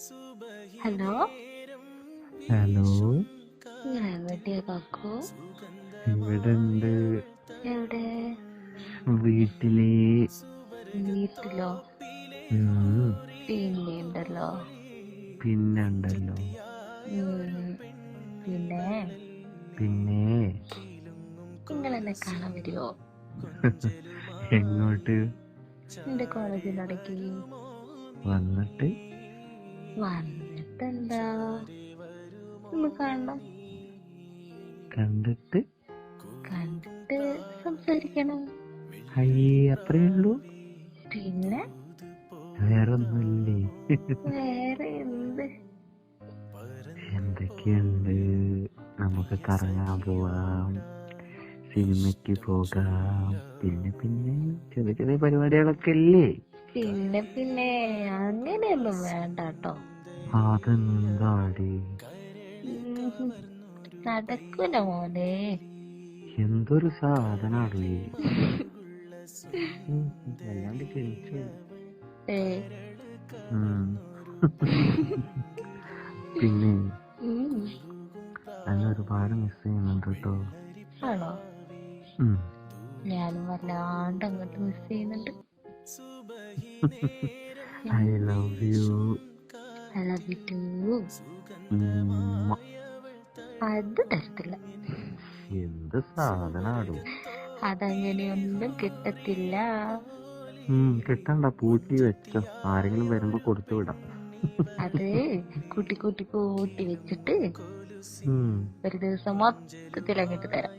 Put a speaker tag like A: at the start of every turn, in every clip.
A: Hello,
B: hello,
A: എവിടെയാ കാക്കു?
B: ഇവിടെണ്ട്.
A: എവിടെ?
B: വീട്ടില്.
A: വീട്ടിലോ?
B: ഉം,
A: പിന്നെയുണ്ടല്ലോ.
B: പിന്നുണ്ടല്ലോ.
A: ഉം, പിന്നെ
B: പിന്നെ
A: നിങ്ങളെന്നെ കാണാൻ വരുമോ?
B: എങ്ങോട്ട്?
A: എന്റെ കോളേജിനടയ്ക്ക്.
B: വന്നിട്ട്
A: വന്നിട്ടെന്താ, ഒന്ന് കാണണം.
B: കണ്ടിട്ട്
A: കണ്ടിട്ട് സംസാരിക്കണം.
B: അയ്യേ, അത്രേ ഉള്ളൂ?
A: പിന്നെ
B: വേറൊന്നുമില്ലേ?
A: വേറെ എന്ത്?
B: എന്തൊക്കെയുണ്ട്? നമുക്ക് കറങ്ങാൻ പോവാം, സിനിമയ്ക്ക് പോകാം, പിന്നെ ചെറിയ ചെറിയ പരിപാടികളൊക്കെ ഇല്ലേ?
A: പിന്നെ അങ്ങനെയൊന്നും വേണ്ട കേട്ടോ.
B: അതെന്താടി?
A: നടക്കൂല മോനെ.
B: എന്തൊരു സാധനാണ്. വല്ലാണ്ട് ക്ഷണിച്ചു.
A: ഏയ്.
B: പിന്നെ
A: ഉം.
B: എന്നെ ഒരുപാട് മിസ് ചെയ്യുന്നുണ്ട് കേട്ടോ.
A: ആണോ? ഞാനും വല്ലാണ്ട് അങ്ങോട്ട് മിസ് ചെയ്യുന്നുണ്ട്.
B: I love you.
A: I love you too. അത് തരത്തില്ല.
B: എന്ത് സാധനാടോ.
A: അതങ്ങനെയൊന്നും കിട്ടത്തില്ല.
B: കിട്ടണ്ട, പൂട്ടി വെച്ചോ. ആരെങ്കിലും വരുമ്പോ കൊടുത്തു വിടാം.
A: അത് കൂട്ടി വെച്ചിട്ട് ഒരു ദിവസം മൊത്തത്തിൽ അങ്ങോട്ട് തരാം.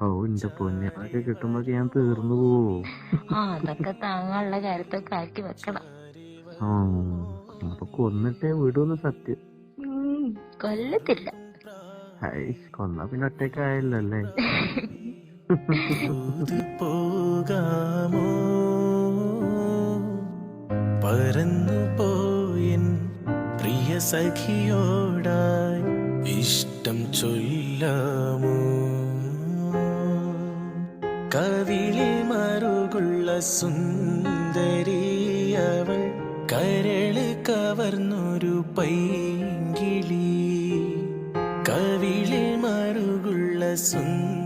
B: ഓ, എന്റെ പൊന്നെ, അതൊക്കെ കിട്ടുമ്പോ ഞാൻ തീർന്നു പോവോ?
A: അതൊക്കെ താങ്ങാനുള്ള കാര്യത്തൊക്കെ ആക്കി വെക്കണം.
B: അപ്പൊ കൊന്നിട്ടേ വിടൂന്ന് സത്യം.
A: കൊല്ലത്തില്ല.
B: കൊന്നാ പിന്നെ ഒറ്റക്കായല്ലോ അല്ലേ?
C: പോകാമോ പറന്നു പോയൻ പ്രിയ സഖിയോടായി ഇഷ്ടം ചൊല്ലാമോ? കവിളിൽ മറുകുള്ള സുന്ദരിയവൾ കരള് കവർന്നൊരു പൈങ്കിളി. കവിളിൽ മറുകുള്ള സുന്ദരിയവൾ